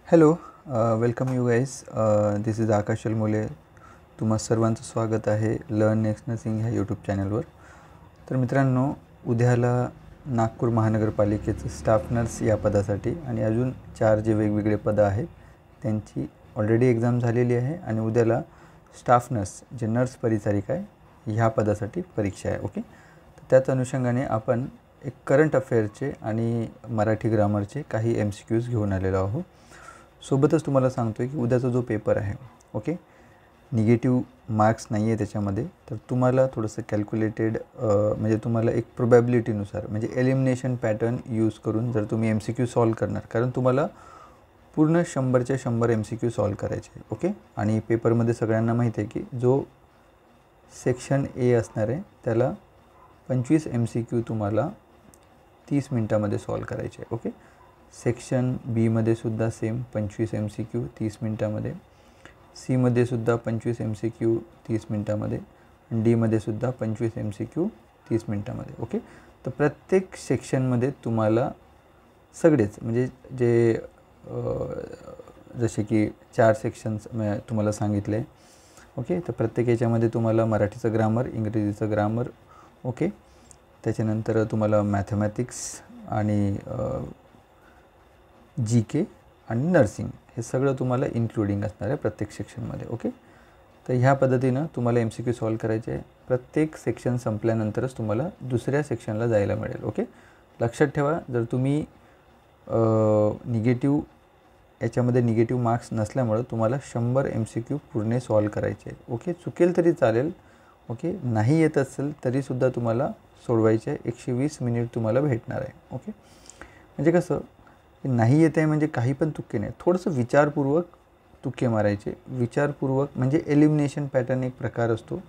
Hello, welcome you guys. This is Akash Almole. तुम्हा सर्वांचं स्वागत आहे लर्न नेक्स्ट नर्सिंग ह्या यूट्यूब चॅनलवर. तर मित्रांनो, उद्याला नागपूर महानगरपालिकेचं स्टाफ नर्स या पदासाठी आणि अजून 4 जे वेगवेगळे पदं आहेत त्यांची ऑलरेडी एक्झाम झालेली आहे आणि उद्याला स्टाफ नर्स जे नर्स परिचारिका आहे ह्या पदासाठी परीक्षा आहे. ओके, तर त्याच अनुषंगाने आपण एक करंट अफेअरचे आणि मराठी ग्रामरचे काही MCQs घेऊन आलेलो आहोत. सोबतच तुम्हाला सांगतो आहे की उद्याचा जो पेपर आहे, ओके, निगेटिव्ह मार्क्स नाही आहे त्याच्यामध्ये. तर तुम्हाला थोडंसं कॅल्क्युलेटेड म्हणजे तुम्हाला एक प्रोबॅबिलिटीनुसार म्हणजे एलिमिनेशन पॅटर्न यूज करून जर तुम्ही MCQ सॉल्व करणार, कारण तुम्हाला पूर्ण 100च्या 100 MCQ सॉल्व करायचे आहे. ओके, आणि पेपरमध्ये सगळ्यांना माहिती आहे की जो सेक्शन ए असणार आहे त्याला 25 MCQ तुम्हाला 30 मिनटामध्ये सॉल्व करायचे आहे. ओके, सेक्शन बीमध्ये सुद्धा सेम 25 MCQ 30 मिनटामध्ये, सीमध्ये सुद्धा 25 MCQ 30 मिनटामध्ये, डीमध्ये सुद्धा 25 MCQ 30 मिनटामध्ये. ओके, तर प्रत्येक सेक्शनमध्ये तुम्हाला सगळेच म्हणजे जे जसे की 4 सेक्शन्स तुम्हाला सांगितले. ओके, तर प्रत्येक याच्यामध्ये तुम्हाला मराठीचं ग्रामर, इंग्रजीचं ग्रामर, ओके, त्याच्यानंतर तुम्हाला मॅथमॅटिक्स आणि GK आणि नर्सिंग हे सगळं तुम्हाला इन्क्लुडिंग असणार आहे प्रत्येक सेक्शनमध्ये. ओके, तर ह्या पद्धतीनं तुम्हाला MCQ सॉल्व करायचे आहे. प्रत्येक सेक्शन संपल्यानंतरच तुम्हाला दुसऱ्या सेक्शनला जायला मिळेल. ओके, लक्षात ठेवा, जर तुम्ही निगेटिव्ह याच्यामध्ये निगेटिव्ह मार्क्स नसल्यामुळं तुम्हाला 100 MCQ पूर्ण सॉल्व करायचे आहे. ओके, चुकेल तरी चालेल. ओके, नाही येत असेल तरीसुद्धा तुम्हाला सोडवायचे आहे. 120 मिनिट तुम्हाला भेटणार आहे. ओके, म्हणजे कसं नाही येत आहे म्हणजे काही पण तुक्के नाही, थोडंसं विचारपूर्वक तुक्के मारायचे. विचारपूर्वक म्हणजे एलिमिनेशन पॅटर्न एक प्रकार असतो.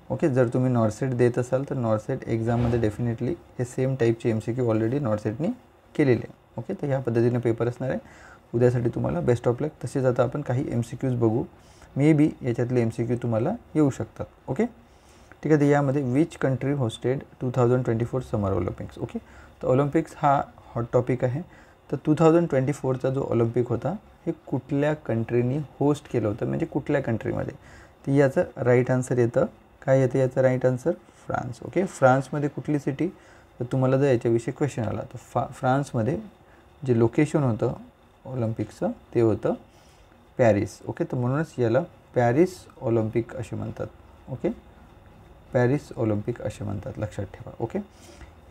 ओके, जर तुम्ही नॉर्सेट देत असाल तर नॉर्सेट एक्झाममध्ये डेफिनेटली हे सेम टाईपचे MCQ ऑलरेडी नॉर्सेटनी केलेले आहे. ओके, तर ह्या पद्धतीने पेपर असणार आहे. उद्यासाठी तुम्हाला बेस्ट ऑफ लक. तसेच आता आपण काही MCQs बघू. मे बी याच्यातले MCQ तुम्हाला येऊ शकतात. ओके, ठीक आहे. तर यामध्ये which country hosted 2024 summer Olympics. Okay, तर ऑलिम्पिक्स हा हॉट टॉपिक आहे. तर 2024चा जो ऑलिम्पिक होता हे कुठल्या कंट्रीनी होस्ट केलं होतं, म्हणजे कुठल्या कंट्रीमध्ये. तर याचं राईट आन्सर येतं, काय येतं याचं राईट आन्सर? फ्रान्स. ओके, फ्रान्समध्ये कुठली सिटी? तर तुम्हाला जर याच्याविषयी क्वेश्चन आला तर फ्रान्समध्ये जे लोकेशन होतं ऑलिम्पिकचं ते होतं पॅरिस. ओके, तर म्हणूनच याला पॅरिस ऑलिम्पिक असे म्हणतात. ओके, पॅरिस ऑलिम्पिक असे म्हणतात, लक्षात ठेवा. ओके,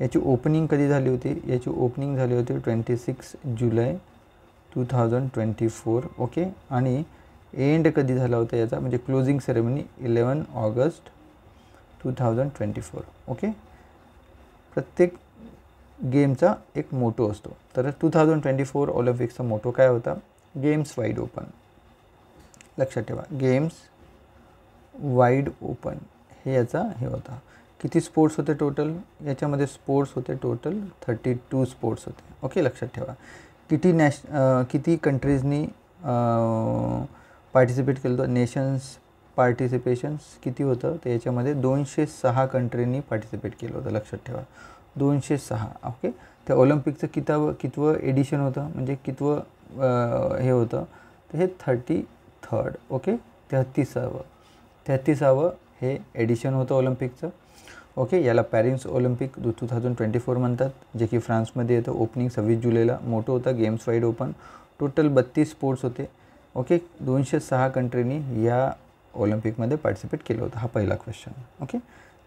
याची ओपनिंग कधी झाली होती? याची ओपनिंग झाली होती 26 जुलै 2024. ओके, आणि एंड कधी झाला होता याचा म्हणजे क्लोजिंग सेरेमनी 11 ऑगस्ट 2024. ओके, प्रत्येक गेमचा एक मोटो असतो. तर 2024 ऑलिम्पिकचा मोटो काय होता? Games wide open. लक्षात ठेवा, गेम्स वाईड ओपन हे याचा हे होता. किती स्पोर्ट्स होते टोटल? याच्यामध्ये स्पोर्ट्स होते टोटल 32 स्पोर्ट्स होते. ओके, लक्षात ठेवा. किती कंट्रीजनी पार्टिसिपेट केलं होतं? नेशन्स पार्टिसिपेशन्स किती होतं? तर याच्यामध्ये 206 कंट्रींनी पार्टिसिपेट केलं होतं. लक्षात ठेवा, 206. ओके, त्या ऑलिम्पिकचं कितवं एडिशन होतं म्हणजे कितवं हे होतं? तर हे 33rd. ओके, 33वा हे एडिशन होतं ऑलिम्पिकचं. ओके, याला पॅरिस ऑलिम्पिक 2024 म्हणतात, जे की फ्रान्समध्ये येतं. ओपनिंग 26 जुलैला. मोठं होता games wide open. Total 32 sports होते. ओके, 206 कंट्रींनी या ऑलिम्पिकमध्ये पार्टिसिपेट केलं होतं. हा पहिला क्वेश्चन. ओके,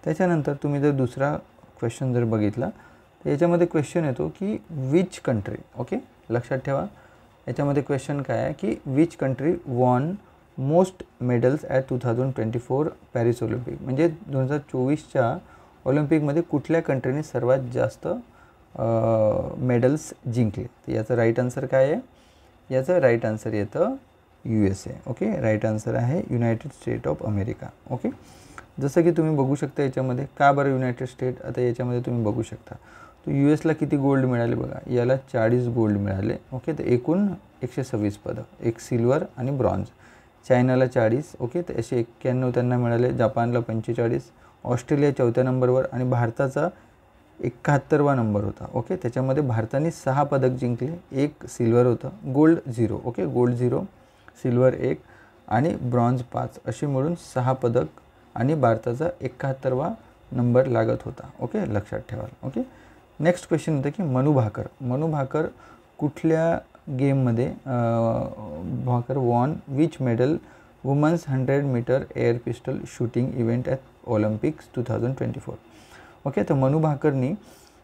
त्याच्यानंतर तुम्ही जर दुसरा क्वेश्चन जर बघितला तर याच्यामध्ये क्वेश्चन येतो की विच कंट्री. ओके, लक्षात ठेवा, याच्यामध्ये क्वेश्चन काय आहे की which country won most medals at 2024 Paris Olympic. म्हणजे 2024च्या ऑलिम्पिकमध्ये कुठल्या कंट्रीने सर्वात जास्त मेडल्स जिंकले? तर याचं राईट आन्सर काय आहे? याचं राईट आन्सर येतं USA. ओके, राईट आन्सर आहे United state of America. Okay, जसं की तुम्ही बघू शकता याच्यामध्ये. का बरं युनायटेड स्टेट? आता याच्यामध्ये तुम्ही बघू शकता तो USला किती गोल्ड मिळाले बघा. याला 40 गोल्ड मिळाले. ओके, तर एकूण 126 पदं, एक सिल्वर आणि ब्रॉन्झ. चायनाला 40. ओके, तर असे 91 त्यांना मिळाले. जपानला 45, ऑस्ट्रेलिया 4थ्या नंबरवर आणि भारताचा 71वा नंबर होता. ओके, त्याच्यामध्ये भारताने 6 पदक जिंकले, 1 सिल्वर होतं, गोल्ड 0. ओके, गोल्ड 0, सिल्वर 1 आणि ब्रॉन्झ 5 अशी मिळून 6 पदक आणि भारताचा 71वा नंबर लागत होता. ओके, लक्षात ठेवा. ओके, नेक्स्ट क्वेश्चन होतं की मनू भाकर कुठल्या गेममध्ये Bhaker won which medal women's 100 metre air pistol shooting event at Olympics 2024. Okay, तर मनू भाकरनी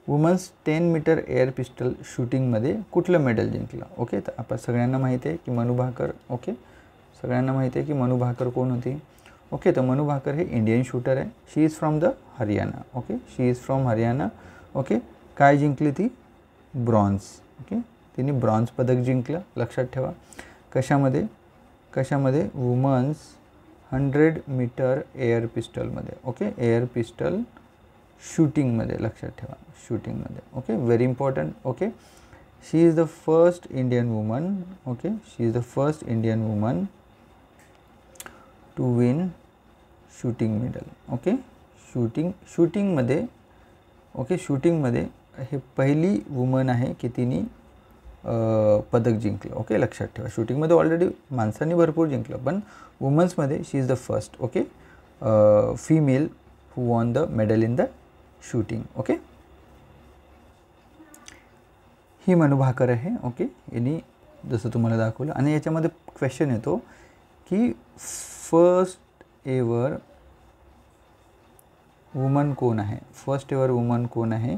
वुमन्स 10 मीटर एअर पिस्टल शूटिंगमध्ये कुठलं मेडल जिंकलं. ओके, तर आपण सगळ्यांना माहिती आहे की मनू भाकर, ओके, सगळ्यांना माहिती आहे की मनू भाकर कोण होती. ओके, तर मनू भाकर हे इंडियन शूटर आहे. She is from the Haryana. Okay, she is from Haryana. Okay, काय जिंकली ती, ब्रॉन्झ. ओके, तिने ब्रॉन्झ पदक जिंकलं, लक्षात ठेवा. कशामध्ये वुमन्स 100 मीटर एअर पिस्टलमध्ये. ओके, एअर पिस्टल शूटिंगमध्ये, लक्षात ठेवा, शूटिंगमध्ये. Okay, very important. Okay, she is the first Indian woman. Okay, she is the first Indian woman to win shooting medal. Okay, शूटिंगमध्ये. ओके, शूटिंगमध्ये हे पहिली वुमन आहे की तिने पदक जिंकलं. ओके, लक्षात ठेवा. शूटिंगमध्ये ऑलरेडी माणसांनी भरपूर जिंकलं, पण वुमन्समध्ये she is the first. Okay, female who won the medal in the shooting. Okay, ही मनू भाकर आहे. ओके, यांनी जसं तुम्हाला दाखवलं. आणि याच्यामध्ये क्वेश्चन येतो की फर्स्ट एवर वुमन कोण आहे, फर्स्ट एवर वुमन कोण आहे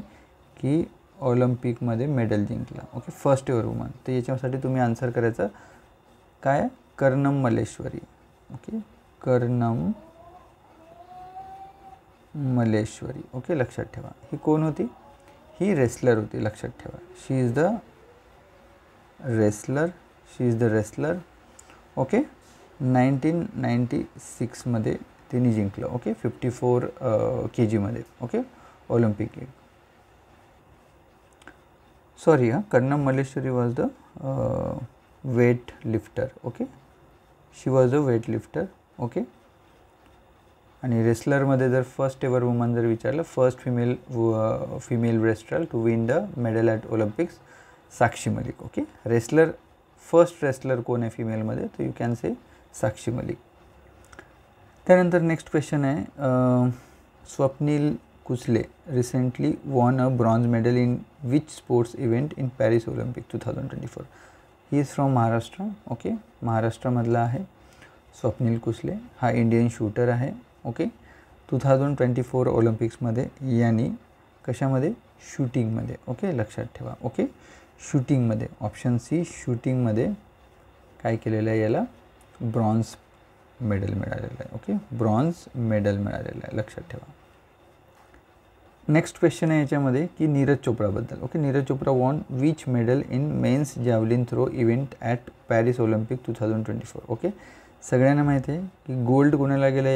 की ऑलिम्पिकमध्ये मेडल जिंकला. Okay, first ever woman. तर याच्यासाठी तुम्ही आन्सर करायचं काय, कर्णम मल्लेश्वरी. ओके, कर्णम मल्लेश्वरी. ओके, लक्षात ठेवा. ही कोण होती, ही रेसलर होती, लक्षात ठेवा. She is the wrestler. Okay, 1996मध्ये तिने जिंकलं. ओके, 54 kgमध्ये. Okay, Olympic game. Sorry, Karnam Malleswari was the weight lifter. Okay, she was the weight lifter. Okay, आणि रेसलरमध्ये जर फर्स्ट एवर वुमन जर विचारलं, first female wrestler to win the medal at Olympics, Sakshi Malik. Okay, wrestler, first wrestler कोण आहे फिमेलमध्ये, तर you can say Sakshi Malik. त्यानंतर नेक्स्ट क्वेश्चन आहे, Swapnil कुसले recently won a bronze medal in which sports event in Paris Olympic 2024. He is from Maharashtra. Okay, महाराष्ट्रामधला आहे स्वप्नील कुसले. हा Indian shooter आहे. ओके, 2024 ऑलिम्पिक्समध्ये यांनी कशामध्ये, शूटिंगमध्ये. ओके, लक्षात ठेवा. ओके, शूटिंगमध्ये, ऑप्शन सी, शूटिंगमध्ये काय केलेलं आहे, याला ब्रॉन्झ मेडल मिळालेलं आहे. ओके, ब्रॉन्झ मेडल मिळालेलं आहे, लक्षात ठेवा. नेक्स्ट क्वेश्चन आहे याच्यामध्ये की नीरज चोप्राबद्दल. Okay, Neeraj Chopra won which medal in men's javelin throw event at Paris Olympic 2024. Okay, सगळ्यांना माहिती आहे की गोल्ड कोणाला गेलं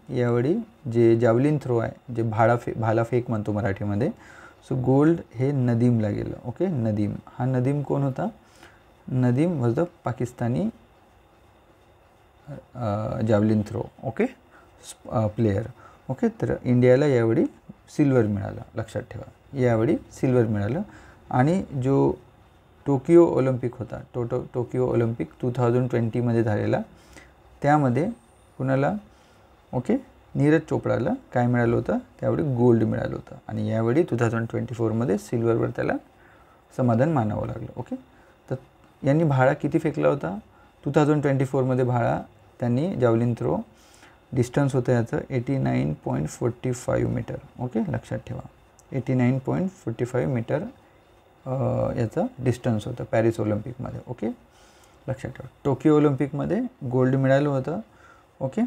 यावेळी जे जॅव्हलिन थ्रो आहे, जे भालाफेक म्हणतो मराठीमध्ये, सो गोल्ड हे नदीमला गेलं. ओके, नदीम. हा नदीम कोण होता, Nadeem was the Pakistani javelin throw. Okay, player. Okay, तर इंडियाला यावेळी सिल्वर मिळालं, लक्षात ठेवा. यावेळी सिल्वर मिळालं. आणि जो टोकियो ऑलिम्पिक होता, टोकियो ऑलिम्पिक 2020मध्ये झालेला, त्यामध्ये कुणाला, ओके, नीरज चोप्राला काय मिळालं होतं, त्यावेळी गोल्ड मिळालं होतं. आणि यावेळी 2024मध्ये सिल्वरवर त्याला समाधान मानावं लागलं. ओके, तर यांनी भाला किती फेकला होता 2024मध्ये, भाला त्यांनी जॅव्हलिन थ्रो, डिस्टन्स होतं याचं 89.45 मीटर. ओके, लक्षात ठेवा, 89.45 मीटर याचं डिस्टन्स होतं पॅरिस ऑलिम्पिकमध्ये. ओके, लक्षात ठेवा. टोकियो ऑलिम्पिकमध्ये गोल्ड मिळालं होतं. ओके,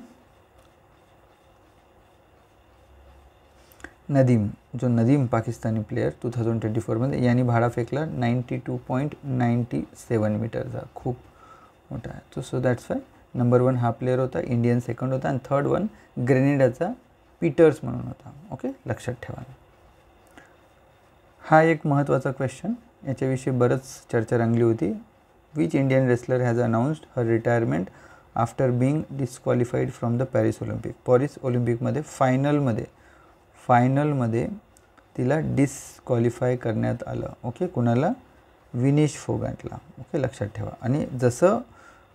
नदीम पाकिस्तानी प्लेयर 2024मध्ये, यांनी भाला फेकला 92.97 मीटरचा, खूप मोठा आहे. सो दॅट्स वाय नंबर 1 हा प्लेयर होता, इंडियन सेकंड होता, आणि थर्ड वन ग्रेनेडाचा पीटर्स म्हणून होता. ओके, लक्षात ठेवा. हा एक महत्त्वाचा क्वेश्चन, याच्याविषयी बरंच चर्चा रंगली होती. Which Indian wrestler has announced her retirement after being disqualified from the Paris Olympic. Paris ऑलिम्पिकमध्ये फायनलमध्ये तिला डिस्क्वालिफाय करण्यात आलं. ओके, कुणाला? विनेश फोगाटला. ओके, लक्षात ठेवा. आणि जसं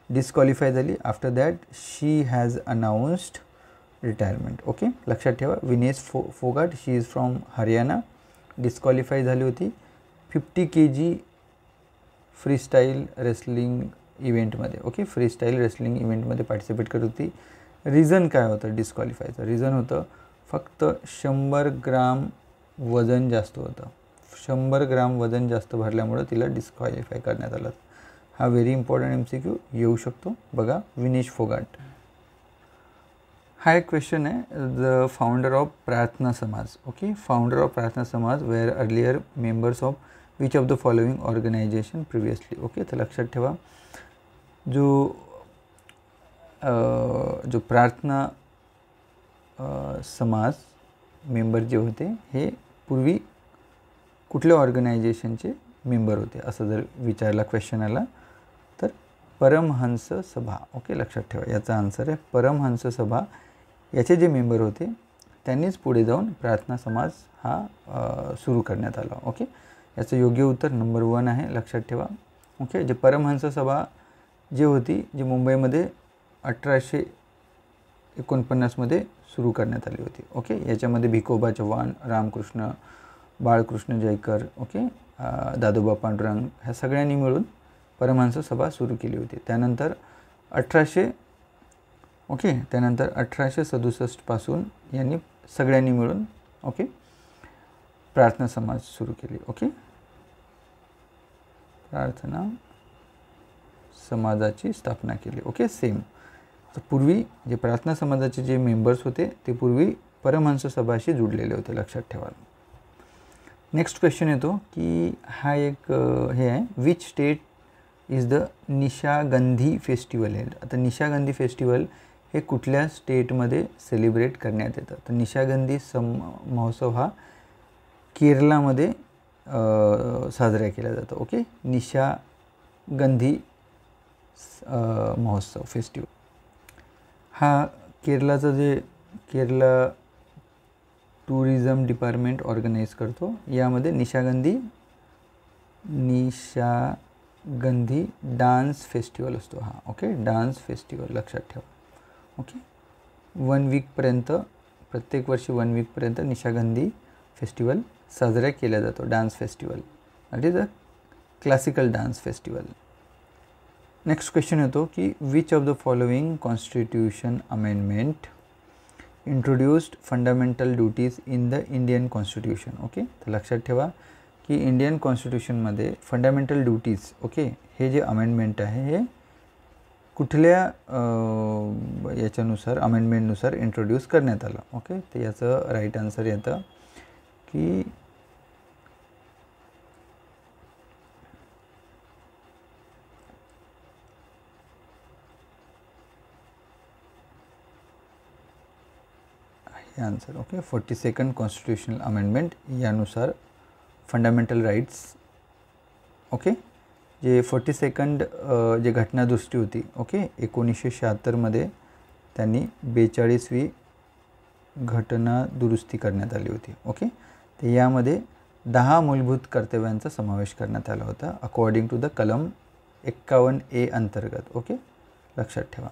डिस्क्वालिफाय झाली, after that she has announced retirement. Okay, लक्षात ठेवा. विनेश फोगाट, शी इज फ्रॉम हरियाणा, डिस्क्वालिफाय झाली होती 50 kg फ्रीस्टाईल रेसलिंग इव्हेंटमध्ये. ओके, फ्रीस्टाईल रेसलिंग इव्हेंटमध्ये पार्टिसिपेट करत होती. रिझन काय होतं डिस्क्वालिफायचं? रिझन होतं फक्त 100 ग्राम वजन जास्त होतं. 100 ग्राम वजन जास्त भरल्यामुळं तिला डिस्क्वालिफाय करण्यात आलं. हा व्हेरी इम्पॉर्टंट MCQ येऊ शकतो. बघा, विनेश फोगाट. हा एक क्वेश्चन आहे. द फाउंडर ऑफ प्रार्थना समाज. Okay, founder of Prarthana Samaj were earlier members of which of the following organisation previously. Okay, तर लक्षात ठेवा, जो प्रार्थना समाज मेंबर जे होते हे पूर्वी कुठल्या ऑर्गनायझेशनचे मेंबर होते असं जर विचारला क्वेश्चन आला तर परमहंस सभा. ओके, लक्षात ठेवा, याचा आन्सर आहे परमहंस सभा. याचे जे मेंबर होते त्यांनीच पुढे जाऊन प्रार्थना समाज हा सुरू करण्यात आला. ओके, याचं योग्य उत्तर नंबर 1 आहे. लक्षात ठेवा. ओके, जे परमहंस सभा जे होती, जी मुंबईमध्ये 1849मध्ये सुरू करण्यात आली होती. ओके, याच्यामध्ये भिकोबा चव्हाण, रामकृष्ण, बाळकृष्ण जयकर, ओके, दादोबा पांडुरंग ह्या सगळ्यांनी मिळून परमहंस सभा सुरू केली होती. त्यानंतर 1867 पासून यांनी सगळ्यांनी मिळून ओके प्रार्थना समाज सुरू केली. ओके, प्रार्थना समाजाची स्थापना केली. Okay, same. तर पूर्वी जे प्रार्थना समाजाचे जे मेंबर्स होते ते पूर्वी परमहंस सभाशी जुडलेले होते. लक्षात ठेवा. नेक्स्ट क्वेश्चन येतो की हा एक हे आहे, which state is the Nishagandhi festival held. आता निशागंधी फेस्टिवल हे कुठल्या स्टेटमध्ये सेलिब्रेट करण्यात येतं? तर निशागंधी महोत्सव हा केरलामध्ये साजरा केला जातो. ओके, निशागंधी महोत्सव फेस्टिवल हा केरलाचा जे केरला टुरिझम डिपार्टमेंट ऑर्गनाईज करतो. यामध्ये निशागंधी डान्स फेस्टिवल असतो हा. ओके, डान्स फेस्टिवल लक्षात ठेवा. ओके, 1 वीकपर्यंत प्रत्येक वर्षी 1 वीकपर्यंत निशागंधी फेस्टिवल साजरा केला जातो. Dance festival, that is a classical dance festival. Next question येतो की which of the following constitution amendment introduced fundamental duties in the Indian constitution. Okay, तर लक्षात ठेवा की इंडियन कॉन्स्टिट्यूशनमध्ये फंडामेंटल ड्युटीज ओके हे जे अमेंडमेंट आहे हे कुठल्या याच्यानुसार अमेंडमेंटनुसार इंट्रोड्यूस करण्यात आलं. ओके, तर याचं राईट आन्सर येतं की answer. Okay, 42nd constitutional amendment यानुसार फंडामेंटल राईट्स ओके जे 42nd जे घटनादुरुस्ती होती ओके 1976मध्ये त्यांनी 42वी घटना दुरुस्ती करण्यात आली होती. ओके, तर यामध्ये 10 मूलभूत कर्तव्यांचा समावेश करण्यात आला होता अकॉर्डिंग टू द कलम 51A अंतर्गत. ओके, लक्षात ठेवा.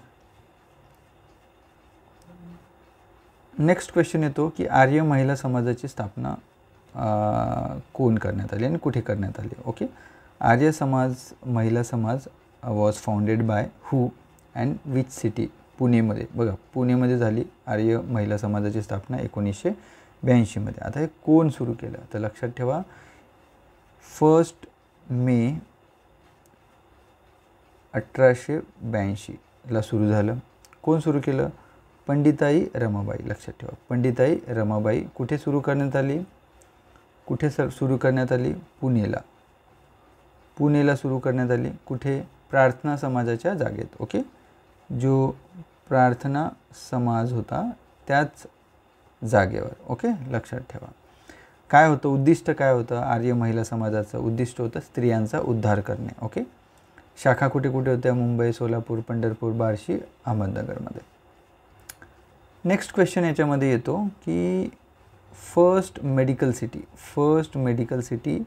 नेक्स्ट क्वेश्चन येतो की आर्य महिला समाजाची स्थापना कोण करण्यात आली आणि कुठे करण्यात आली. ओके, आर्य समाज महिला समाज was founded by who and which city. पुणेमध्ये. बघा, पुणेमध्ये झाली आर्य महिला समाजाची स्थापना 1982मध्ये. आता हे कोण सुरू केलं तर लक्षात ठेवा 1 मे 1882ला सुरू झालं. कोण सुरू केलं? पंडिताई रमाबाई. लक्षात ठेवा पंडिताई रमाबाई. कुठे सुरू करण्यात आली? कुठे सुरू करण्यात आली? पुणेला. पुणेला सुरू करण्यात आली. कुठे? प्रार्थना समाजाच्या जागेत. ओके, जो प्रार्थना समाज होता त्याच जागेवर. ओके, लक्षात ठेवा. काय होतं उद्दिष्ट? काय होतं आर्य महिला समाजाचं उद्दिष्ट होतं स्त्रियांचा उद्धार करणे. ओके, शाखा कुठे कुठे होत्या? मुंबई, सोलापूर, पंढरपूर, बार्शी, अहमदनगरमध्ये. नेक्स्ट क्वेश्चन याच्यामध्ये येतो की first medical city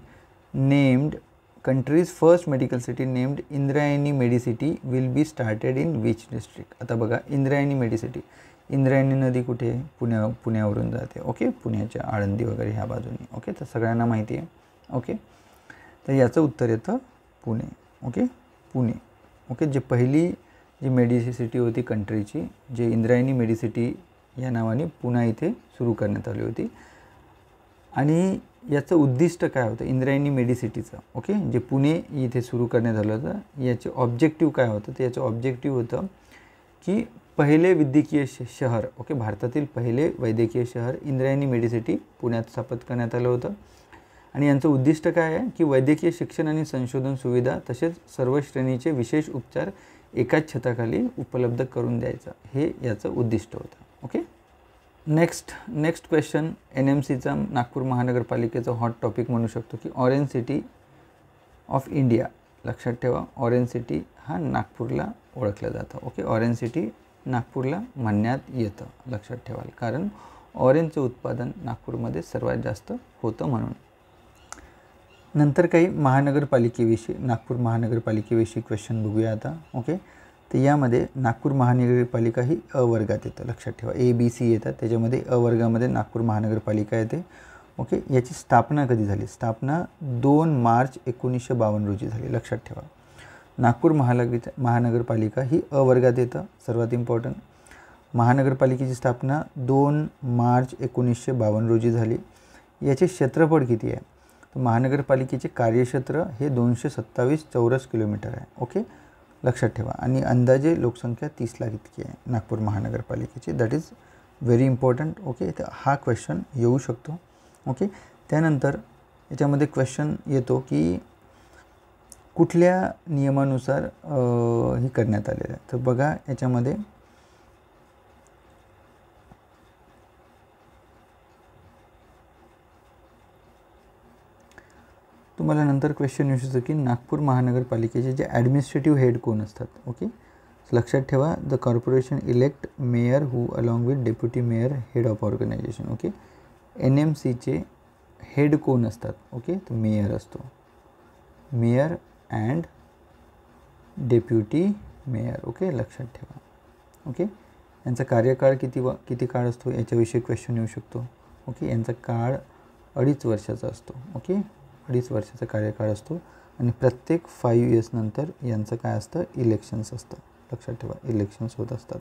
named countries first medical city named Indrayani Medicity will be started in which district. आता बघा इंद्रायणी मेडिसिटी, इंद्रायणी नदी कुठे आहे? पुण्यावरून जाते. ओके, पुण्याच्या आळंदी वगैरे ह्या बाजूने. ओके, तर सगळ्यांना माहिती आहे. ओके, तर याचं उत्तर येतं पुणे. ओके, पुणे. ओके, जे पहिली जी मेडिसिटी होती कंट्रीची, जे इंद्रायणी मेडिसिटी या नावाने पुन्हा इथे सुरू करण्यात आली होती. आणि याचं उद्दिष्ट काय होतं इंद्रायणी मेडिसिटीचं? ओके, जे पुणे इथे सुरू करण्यात आलं होतं, याचे ऑब्जेक्टिव्ह काय होतं? तर याचं ऑब्जेक्टिव्ह होतं की पहिले वैद्यकीय शहर, ओके, भारतातील पहिले वैद्यकीय शहर इंद्रायणी मेडिसिटी पुण्यात स्थापित करण्यात आलं होतं. आणि यांचं उद्दिष्ट काय आहे की वैद्यकीय शिक्षण आणि संशोधन सुविधा तसेच सर्व श्रेणीचे विशेष उपचार एकाच छताखाली उपलब्ध करून द्यायचं, हे याचं उद्दिष्ट होतं. Okay, next question. NMCचा नागपूर महानगरपालिकेचा हॉट टॉपिक म्हणू शकतो की ऑरेंज सिटी ऑफ इंडिया. लक्षात ठेवा, ऑरेंज सिटी हा नागपूरला ओळखलं जातं. ओके, ऑरेंज सिटी नागपूरला म्हणण्यात येतं, लक्षात ठेवाल, कारण ऑरेंजचं उत्पादन नागपूरमध्ये सर्वात जास्त होतं म्हणून. नंतर काही महानगरपालिकेविषयी, नागपूर महानगरपालिकेविषयी क्वेश्चन बघूया आता. ओके, तर यामध्ये नागपूर महानगरपालिका ही अ वर्गात येतं. लक्षात ठेवा, ABC येतात, त्याच्यामध्ये अ वर्गामध्ये नागपूर महानगरपालिका येते. ओके, याची स्थापना कधी झाली? स्थापना 2 मार्च 1952 रोजी झाली. लक्षात ठेवा, नागपूर महानगरपालिका ही अ वर्गात येतं. सर्वात इम्पॉर्टंट, महानगरपालिकेची स्थापना 2 मार्च 1952 रोजी झाली. याचे क्षेत्रफळ किती आहे? तर महानगरपालिकेचे कार्यक्षेत्र हे 227 चौरस किलोमीटर आहे. ओके, लक्षात ठेवा. आणि अंदाजे लोकसंख्या 30 लाख इतकी आहे नागपूर महानगरपालिकेची. That is very important. Okay, तर हा क्वेश्चन येऊ शकतो. ओके, त्यानंतर याच्यामध्ये क्वेश्चन येतो की कुठल्या नियमानुसार ही करण्यात आलेलं आहे. तर बघा, याच्यामध्ये तुम्हाला नंतर क्वेश्चन येऊ शकतो की नागपूर महानगरपालिकेचे जे ॲडमिनिस्ट्रेटिव्ह हेड कोण असतात. ओके, लक्षात ठेवा, the corporation elect mayor who along with deputy mayor head of organisation. Okay, NMCचे हेड कोण असतात? ओके, तर मेयर असतो, mayor and deputy mayor. Okay, लक्षात ठेवा. ओके, यांचा कार्यकाळ किती काळ असतो याच्याविषयी क्वेश्चन येऊ शकतो. ओके, यांचा काळ 2.5 वर्षाचा असतो. ओके, 2.5 वर्षाचा कार्यकाळ असतो आणि प्रत्येक 5 इयर्स नंतर यांचं काय असतं? इलेक्शन्स असतं. लक्षात ठेवा, इलेक्शन्स होत असतात.